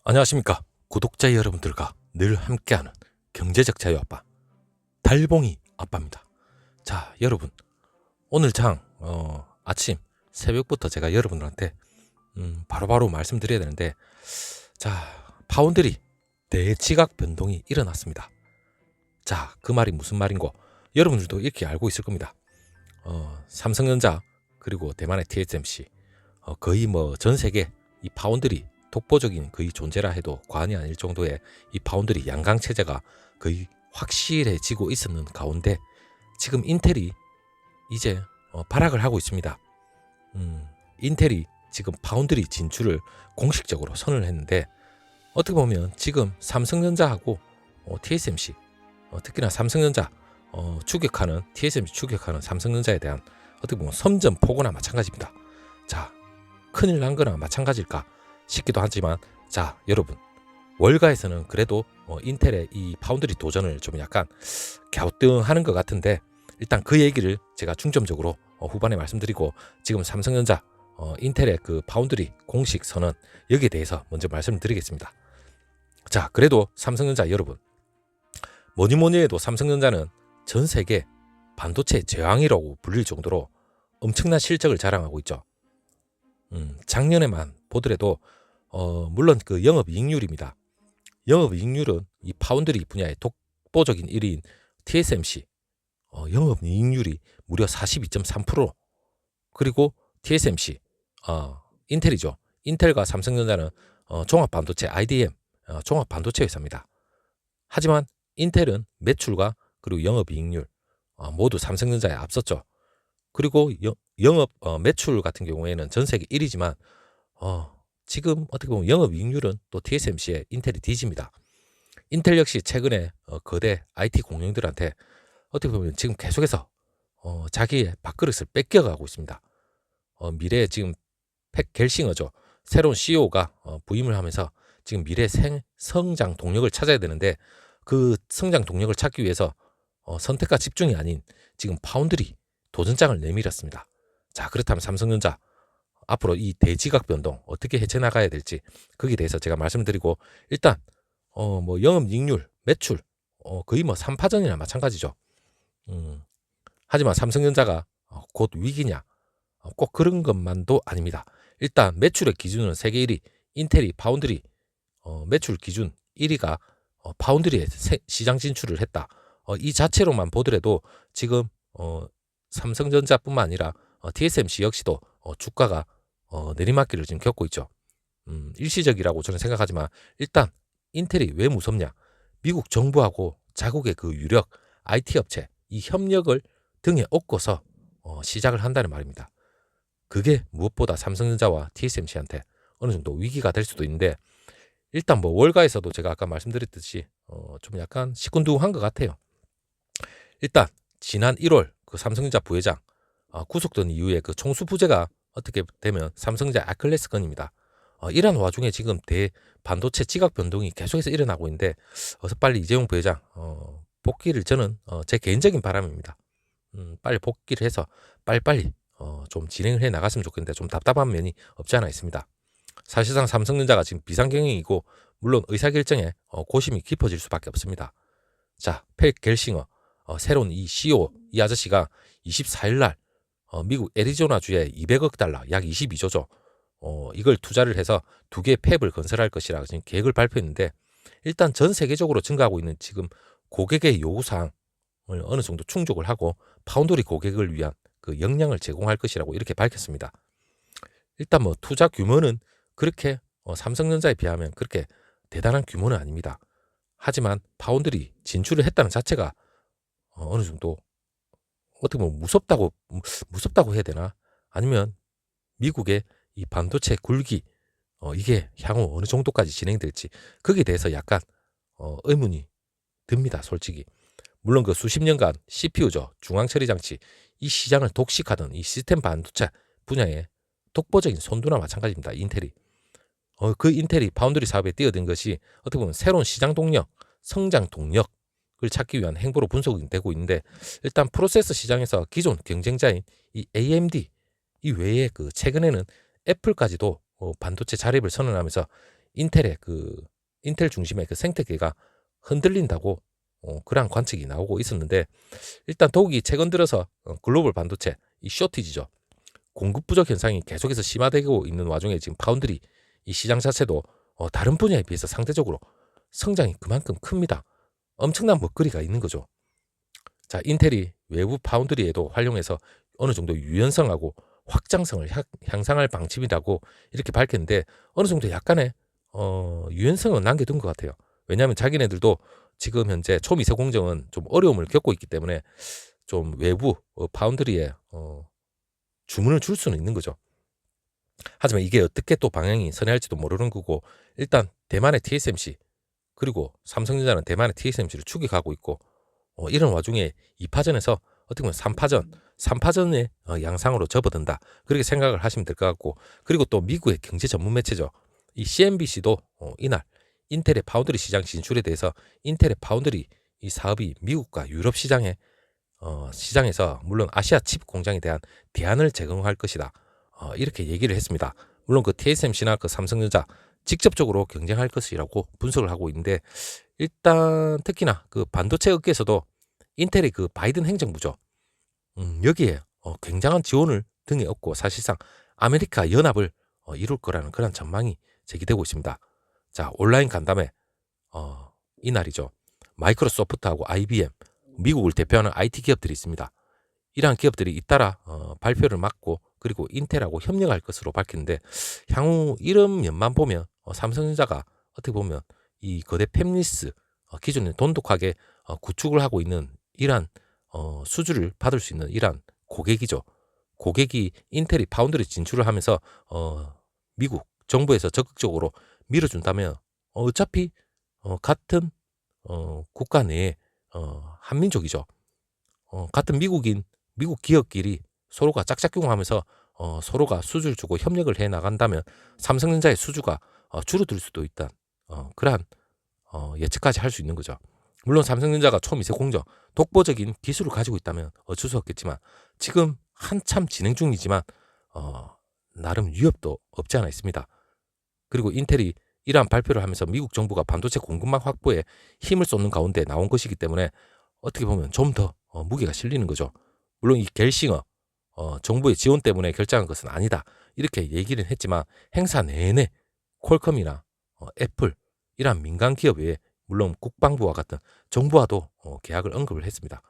안녕하십니까. 구독자 여러분들과 늘 함께하는 경제적 자유 아빠 달봉이 아빠입니다. 자, 여러분, 오늘 아침 새벽부터 제가 여러분들한테 바로바로 말씀드려야 되는데, 자, 파운드리 대지각 변동이 일어났습니다. 자, 그 말이 무슨 말인고 여러분들도 이렇게 알고 있을 겁니다. 삼성전자 그리고 대만의 TSMC, 거의 뭐 전 세계 이 파운드리 독보적인 거의 존재라 해도 과언이 아닐 정도의 이 파운드리 양강 체제가 거의 확실해지고 있었는 가운데, 지금 인텔이 이제 발악을 하고 있습니다. 인텔이 지금 파운드리 진출을 공식적으로 선언을 했는데, 어떻게 보면 지금 삼성전자하고 TSMC, 특히나 삼성전자 추격하는 TSMC 추격하는 삼성전자에 대한 어떻게 보면 선전포고나 마찬가지입니다. 자, 큰일 난 거나 마찬가지일까 싶기도 하지만, 자, 여러분, 월가에서는 그래도 인텔의 이 파운드리 도전을 좀 약간 갸우뚱하는 것 같은데, 일단 그 얘기를 제가 중점적으로 후반에 말씀드리고, 지금 삼성전자 인텔의 그 파운드리 공식 선언, 여기에 대해서 먼저 말씀드리겠습니다. 자, 그래도 삼성전자 여러분, 뭐니 해도 삼성전자는 전 세계 반도체 제왕이라고 불릴 정도로 엄청난 실적을 자랑하고 있죠. 작년에만 보더라도 물론 그 영업이익률입니다. 영업이익률은 이 파운드리 분야의 독보적인 1위인 TSMC 영업이익률이 무려 42.3%, 그리고 TSMC 인텔이죠. 인텔과 삼성전자는 종합반도체 IDM 종합반도체 회사입니다. 하지만 인텔은 매출과 그리고 영업이익률 모두 삼성전자에 앞섰죠. 그리고 영업 매출 같은 경우에는 전 세계 1위지만 지금 어떻게 보면 영업이익률은 또 TSMC의 인텔이 뒤집니다. 인텔 역시 최근에 거대 IT 공룡들한테 어떻게 보면 지금 계속해서 자기의 밥그릇을 뺏겨가고 있습니다. 미래에 지금 팩 겔싱어죠. 새로운 CEO가 부임을 하면서 지금 미래 성장 동력을 찾아야 되는데, 그 성장 동력을 찾기 위해서 선택과 집중이 아닌 지금 파운드리 도전장을 내밀었습니다. 자, 그렇다면 삼성전자 앞으로 이 대지각 변동 어떻게 헤쳐나가야 될지, 거기에 대해서 제가 말씀드리고, 일단 뭐 영업이익률, 매출 거의 뭐 3파전이나 마찬가지죠. 하지만 삼성전자가 곧 위기냐? 꼭 그런 것만도 아닙니다. 일단 매출의 기준은 세계 1위 인텔이 파운드리 매출 기준 1위가 파운드리에 시장 진출을 했다. 이 자체로만 보더라도 지금 삼성전자뿐만 아니라 TSMC 역시도 주가가 내리막길을 지금 겪고 있죠. 일시적이라고 저는 생각하지만, 일단 인텔이 왜 무섭냐? 미국 정부하고 자국의 그 유력 IT 업체 이 협력을 등에 업고서 시작을 한다는 말입니다. 그게 무엇보다 삼성전자와 TSMC한테 어느 정도 위기가 될 수도 있는데, 일단 뭐 월가에서도 제가 아까 말씀드렸듯이 좀 약간 시큰둥한 것 같아요. 일단 지난 1월 그 삼성전자 부회장 구속된 이후에 그 총수 부재가 어떻게 되면 삼성전자 아킬레스 건입니다. 이런 와중에 지금 대반도체 지각 변동이 계속해서 일어나고 있는데, 어서 빨리 이재용 부회장 복귀를, 저는 제 개인적인 바람입니다. 빨리 복귀를 해서 빨리빨리 좀 진행을 해 나갔으면 좋겠는데, 좀 답답한 면이 없지 않아 있습니다. 사실상 삼성전자가 지금 비상경영이고, 물론 의사결정에 고심이 깊어질 수밖에 없습니다. 자, 팩 겔싱어 새로운 이 CEO 이 아저씨가 24일 날 미국 애리조나주에 200억 달러 약 22조죠. 이걸 투자를 해서 2개의 팹을 건설할 것이라 지금 계획을 발표했는데, 일단 전 세계적으로 증가하고 있는 지금 고객의 요구사항을 어느 정도 충족을 하고 파운드리 고객을 위한 그 역량을 제공할 것이라고 이렇게 밝혔습니다. 일단 뭐 투자 규모는 그렇게 삼성전자에 비하면 그렇게 대단한 규모는 아닙니다. 하지만 파운드리 진출을 했다는 자체가 어느 정도 어떻게 보면 무섭다고 해야 되나? 아니면 미국의 이 반도체 굴기 이게 향후 어느 정도까지 진행될지, 거기에 대해서 약간 의문이 듭니다, 솔직히. 물론 그 수십 년간 CPU죠, 중앙처리 장치, 이 시장을 독식하던 이 시스템 반도체 분야의 독보적인 선두나 마찬가지입니다, 인텔이. 그 인텔이 파운드리 사업에 뛰어든 것이 어떻게 보면 새로운 시장 동력, 성장 동력을 찾기 위한 행보로 분석이 되고 있는데, 일단 프로세서 시장에서 기존 경쟁자인 이 AMD 이 외에 그 최근에는 애플까지도 반도체 자립을 선언하면서 인텔 중심의 그 생태계가 흔들린다고 그러한 관측이 나오고 있었는데, 일단 더욱이 최근 들어서 글로벌 반도체 이 쇼티지죠. 공급 부족 현상이 계속해서 심화되고 있는 와중에 지금 파운드리 이 시장 자체도 다른 분야에 비해서 상대적으로 성장이 그만큼 큽니다. 엄청난 먹거리가 있는 거죠. 자, 인텔이 외부 파운드리에도 활용해서 어느 정도 유연성하고 확장성을 향상할 방침이라고 이렇게 밝혔는데, 어느 정도 약간의 유연성은 남겨둔 것 같아요. 왜냐하면 자기네들도 지금 현재 초미세 공정은 좀 어려움을 겪고 있기 때문에 좀 외부 파운드리에 주문을 줄 수는 있는 거죠. 하지만 이게 어떻게 또 방향이 선회할지도 모르는 거고, 일단 대만의 TSMC 그리고 삼성전자는 대만의 TSMC를 추격하고 있고, 이런 와중에 2파전에서 어떻게 보면 3파전의 양상으로 접어든다, 그렇게 생각을 하시면 될 것 같고, 그리고 또 미국의 경제 전문 매체죠. 이 CNBC도 이날 인텔의 파운드리 시장 진출에 대해서 인텔의 파운드리 이 사업이 미국과 유럽 시장에서 물론 아시아 칩 공장에 대한 대안을 제공할 것이다, 이렇게 얘기를 했습니다. 물론 그 TSMC나 그 삼성전자 직접적으로 경쟁할 것이라고 분석을 하고 있는데, 일단 특히나 그 반도체 업계에서도 인텔의 그 바이든 행정부죠. 여기에 굉장한 지원을 등에 업고 사실상 아메리카 연합을 이룰 거라는 그런 전망이 제기되고 있습니다. 자, 온라인 간담회 이날이죠. 마이크로소프트하고 IBM, 미국을 대표하는 IT 기업들이 있습니다. 이러한 기업들이 잇따라 발표를 맡고 그리고 인텔하고 협력할 것으로 밝혔는데, 향후 이런 면만 보면 삼성전자가 어떻게 보면 이 거대 팹리스 기존에 돈독하게 구축을 하고 있는 이러한 수주를 받을 수 있는 이러한 고객이죠. 고객이 인텔이 파운드리 진출을 하면서 미국 정부에서 적극적으로 밀어준다면 어차피 같은 국가 내에 한민족이죠. 같은 미국 기업끼리 서로가 짝짝꿍하면서 서로가 수주를 주고 협력을 해 나간다면 삼성전자의 수주가 줄어들 수도 있다, 그러한 예측까지 할 수 있는 거죠. 물론 삼성전자가 초미세 공정 독보적인 기술을 가지고 있다면 어쩔 수 없겠지만, 지금 한참 진행 중이지만 나름 위협도 없지 않아 있습니다. 그리고 인텔이 이러한 발표를 하면서 미국 정부가 반도체 공급망 확보에 힘을 쏟는 가운데 나온 것이기 때문에 어떻게 보면 좀 더 무게가 실리는 거죠. 물론 이 갤싱어 정부의 지원 때문에 결정한 것은 아니다, 이렇게 얘기는 했지만, 행사 내내 퀄컴이나 애플 이러한 민간 기업 외에 물론 국방부와 같은 정부와도 계약을 언급을 했습니다.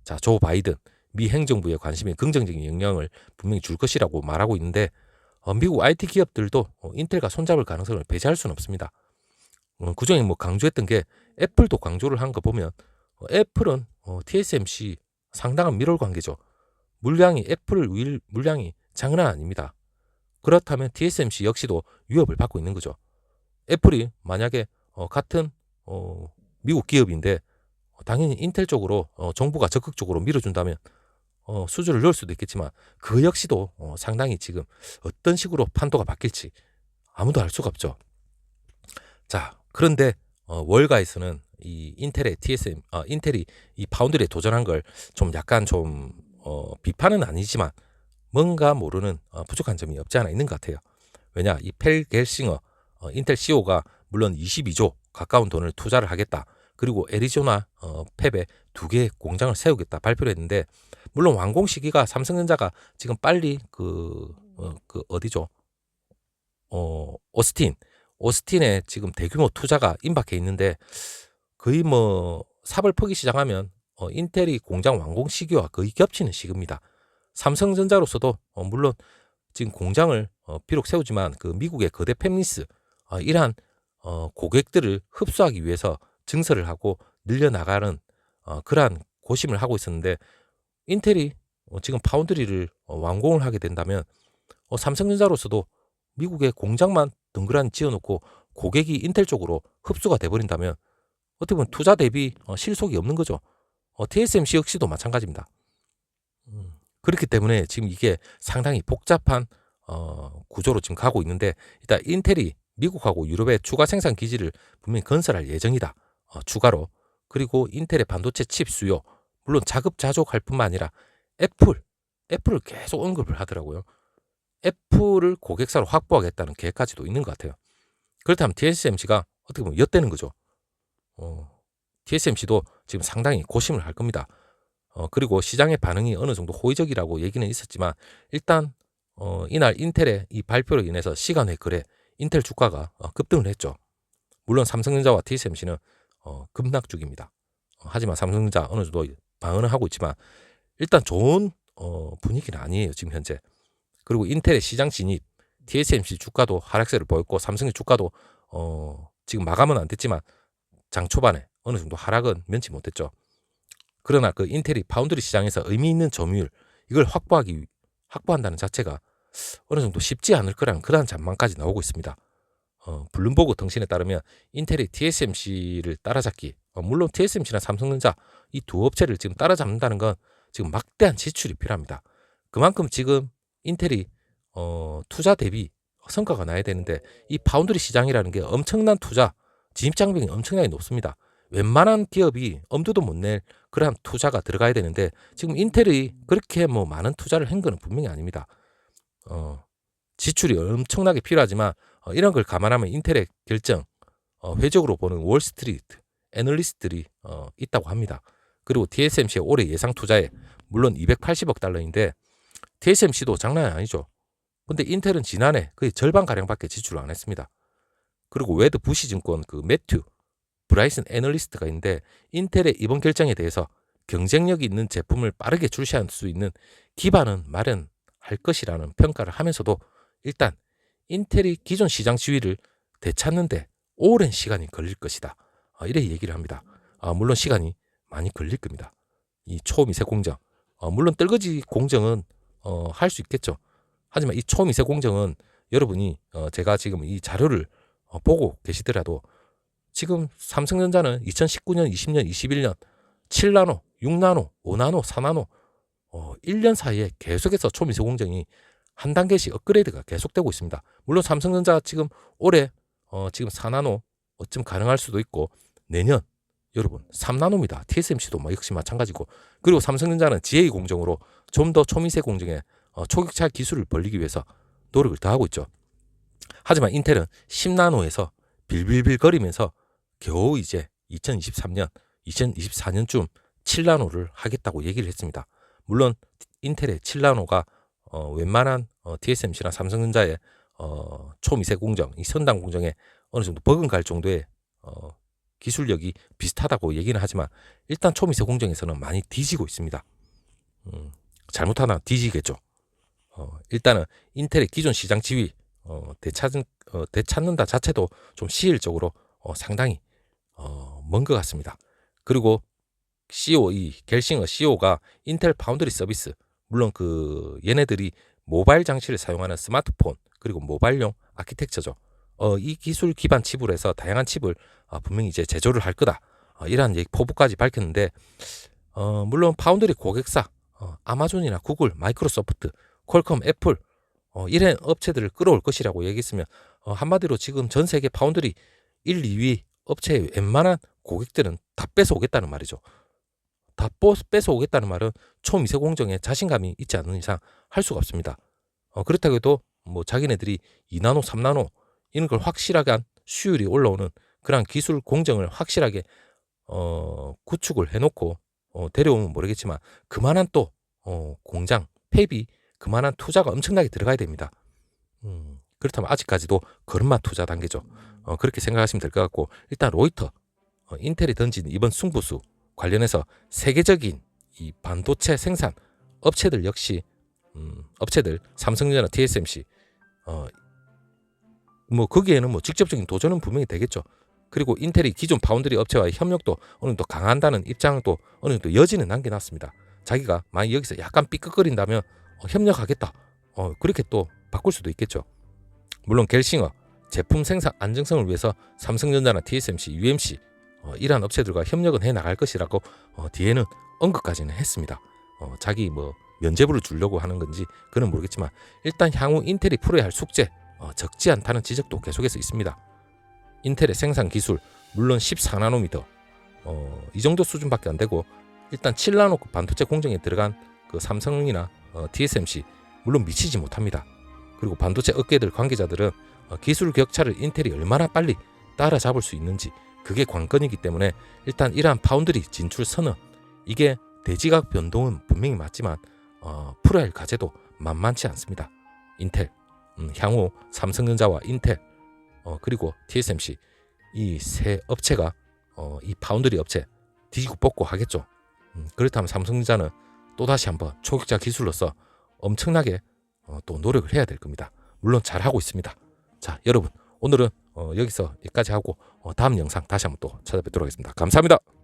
자, 조 바이든 미 행정부의 관심에 긍정적인 영향을 분명히 줄 것이라고 말하고 있는데, 미국 IT 기업들도 인텔과 손잡을 가능성을 배제할 수는 없습니다. 그중에 뭐 강조했던 게, 애플도 강조를 한 거 보면 애플은 TSMC 상당한 밀월 관계죠. 애플 물량이 장난 아닙니다. 그렇다면 TSMC 역시도 위협을 받고 있는 거죠. 애플이 만약에 같은 미국 기업인데 당연히 인텔 쪽으로 정부가 적극적으로 밀어준다면 수주를 넣을 수도 있겠지만, 그 역시도 상당히 지금 어떤 식으로 판도가 바뀔지 아무도 알 수가 없죠. 자, 그런데 월가에서는 이 인텔이 이 파운드리에 도전한 걸 좀 약간 좀 비판은 아니지만 뭔가 모르는 부족한 점이 없지 않아 있는 것 같아요. 왜냐, 이 펠 겔싱어 인텔 CEO가 물론 22조 가까운 돈을 투자를 하겠다, 그리고 애리조나 팹에 2개의 공장을 세우겠다 발표를 했는데, 물론 완공 시기가 삼성전자가 지금 빨리 어디죠? 오스틴에 지금 대규모 투자가 임박해 있는데, 거의 뭐 삽을 퍼기 시작하면 인텔이 공장 완공 시기와 거의 겹치는 시기입니다. 삼성전자로서도 물론 지금 공장을 비록 세우지만 그 미국의 거대 팹리스 이러한 고객들을 흡수하기 위해서 증설을 하고 늘려나가는 그러한 고심을 하고 있었는데, 인텔이 지금 파운드리를 완공을 하게 된다면 삼성전자로서도 미국의 공장만 덩그러니 지어놓고 고객이 인텔 쪽으로 흡수가 돼버린다면 어떻게 보면 투자 대비 실속이 없는 거죠. TSMC 역시도 마찬가지입니다. 그렇기 때문에 지금 이게 상당히 복잡한 구조로 지금 가고 있는데, 일단 인텔이 미국하고 유럽의 추가 생산 기지를 분명히 건설할 예정이다, 추가로. 그리고 인텔의 반도체 칩 수요 물론 자급자족할 뿐만 아니라 애플을 계속 언급을 하더라고요. 애플을 고객사로 확보하겠다는 계획까지도 있는 것 같아요. 그렇다면 TSMC가 어떻게 보면 엿대는 거죠. TSMC도 지금 상당히 고심을 할 겁니다. 그리고 시장의 반응이 어느 정도 호의적이라고 얘기는 있었지만 일단 이날 인텔의 이 발표로 인해서 시간외 거래 인텔 주가가 급등을 했죠. 물론 삼성전자와 TSMC는 급락 중입니다. 하지만 삼성전자 어느 정도 방어는 하고 있지만 일단 좋은 분위기는 아니에요, 지금 현재. 그리고 인텔의 시장 진입, TSMC 주가도 하락세를 보였고 삼성의 주가도 지금 마감은 안 됐지만 장 초반에 어느 정도 하락은 면치 못했죠. 그러나 그 인텔이 파운드리 시장에서 의미 있는 점유율 이걸 확보한다는 자체가 어느 정도 쉽지 않을 거라는 그러한 전망까지 나오고 있습니다. 블룸버그 통신에 따르면 인텔이 TSMC를 따라잡기, 물론 TSMC나 삼성전자 이 두 업체를 지금 따라잡는다는 건 지금 막대한 지출이 필요합니다. 그만큼 지금 인텔이 투자 대비 성과가 나야 되는데 이 파운드리 시장이라는 게 엄청난 투자, 진입장벽이 엄청나게 높습니다. 웬만한 기업이 엄두도 못 낼 그러한 투자가 들어가야 되는데 지금 인텔이 그렇게 뭐 많은 투자를 한 거는 분명히 아닙니다. 지출이 엄청나게 필요하지만 이런 걸 감안하면 인텔의 결정 회적으로 보는 월스트리트 애널리스트들이 있다고 합니다. 그리고 TSMC의 올해 예상 투자에 물론 280억 달러인데 TSMC도 장난이 아니죠. 근데 인텔은 지난해 거의 절반가량밖에 지출을 안 했습니다. 그리고 웨드 부시증권 그 매튜 브라이슨 애널리스트가 있는데 인텔의 이번 결정에 대해서 경쟁력이 있는 제품을 빠르게 출시할 수 있는 기반은 마련할 것이라는 평가를 하면서도 일단 인텔이 기존 시장 지위를 되찾는데 오랜 시간이 걸릴 것이다. 이렇게 얘기를 합니다. 물론 시간이 많이 걸릴 겁니다. 이 초미세 공정, 물론 떨거지 공정은 할 수 있겠죠. 하지만 이 초미세 공정은 여러분이 제가 지금 이 자료를 보고 계시더라도 지금 삼성전자는 2019년, 20년, 21년 7나노, 6나노, 5나노, 4나노 1년 사이에 계속해서 초미세 공정이 한 단계씩 업그레이드가 계속되고 있습니다. 물론 삼성전자 지금 올해 지금 4나노 어쩜 가능할 수도 있고 내년 여러분 3나노입니다. TSMC도 역시 마찬가지고 그리고 삼성전자는 GA 공정으로 좀 더 초미세 공정에 초격차 기술을 벌리기 위해서 노력을 더하고 있죠. 하지만 인텔은 10나노에서 빌빌빌 거리면서 겨우 이제 2023년, 2024년쯤 7나노를 하겠다고 얘기를 했습니다. 물론 인텔의 7나노가 웬만한 TSMC나 삼성전자의 초미세 공정, 이 선단 공정에 어느 정도 버금갈 정도의 기술력이 비슷하다고 얘기는 하지만 일단 초미세 공정에서는 많이 뒤지고 있습니다. 잘못하나 뒤지겠죠. 일단은 인텔의 기존 시장 지위 되찾는다 자체도 좀 시일적으로 상당히 먼 것 같습니다. 그리고 CEO 이 겔싱어 CEO가 인텔 파운드리 서비스 물론 그 얘네들이 모바일 장치를 사용하는 스마트폰 그리고 모바일용 아키텍처죠. 이 기술 기반 칩으로 해서 다양한 칩을 분명히 이제 제조를 할 거다. 이러한 포부까지 밝혔는데 물론 파운드리 고객사 아마존이나 구글, 마이크로소프트, 퀄컴, 애플 이런 업체들을 끌어올 것이라고 얘기했으면 한마디로 지금 전 세계 파운드리 1, 2위 업체의 웬만한 고객들은 다 뺏어오겠다는 말이죠. 다 뺏어오겠다는 말은 초미세 공정에 자신감이 있지 않는 이상 할 수가 없습니다. 그렇다고 해도 뭐 자기네들이 2나노, 3나노 이런 걸 확실하게 한 수율이 올라오는 그런 기술 공정을 확실하게 구축을 해놓고 데려오면 모르겠지만 그만한 또 공장, 폐비, 그만한 투자가 엄청나게 들어가야 됩니다. 그렇다면 아직까지도 걸음마 투자 단계죠. 그렇게 생각하시면 될 것 같고 일단 로이터 인텔이 던진 이번 승부수 관련해서 세계적인 이 반도체 생산 업체들 역시 업체들 삼성전자나 TSMC 뭐 거기에는 뭐 직접적인 도전은 분명히 되겠죠. 그리고 인텔이 기존 파운드리 업체와의 협력도 어느 정도 강한다는 입장도 어느 정도 여지는 남겨놨습니다. 자기가 만약 여기서 약간 삐끗거린다면 협력하겠다. 그렇게 또 바꿀 수도 있겠죠. 물론 겔싱어 제품 생산 안정성을 위해서 삼성전자나 TSMC, UMC 이러한 업체들과 협력은 해나갈 것이라고 뒤에는 언급까지는 했습니다. 자기 뭐 면죄부를 주려고 하는 건지 그는 모르겠지만 일단 향후 인텔이 풀어야 할 숙제 적지 않다는 지적도 계속해서 있습니다. 인텔의 생산 기술 물론 14나노미터 이 정도 수준밖에 안 되고 일단 7나노급 반도체 공정에 들어간 그 삼성이나 TSMC 물론 미치지 못합니다. 그리고 반도체 업계들 관계자들은 기술 격차를 인텔이 얼마나 빨리 따라잡을 수 있는지, 그게 관건이기 때문에 일단 이러한 파운드리 진출 선언, 이게 대지각 변동은 분명히 맞지만 풀어야 할 과제도 만만치 않습니다. 인텔, 향후 삼성전자와 인텔, 그리고 TSMC, 이 세 업체가 이 파운드리 업체 뒤지고 뽑고 하겠죠. 그렇다면 삼성전자는 또다시 한번 초격자 기술로서 엄청나게 또 노력을 해야 될 겁니다. 물론 잘하고 있습니다. 자, 여러분, 오늘은 여기서 여기까지 하고 다음 영상 다시 한번 또 찾아뵙도록 하겠습니다. 감사합니다.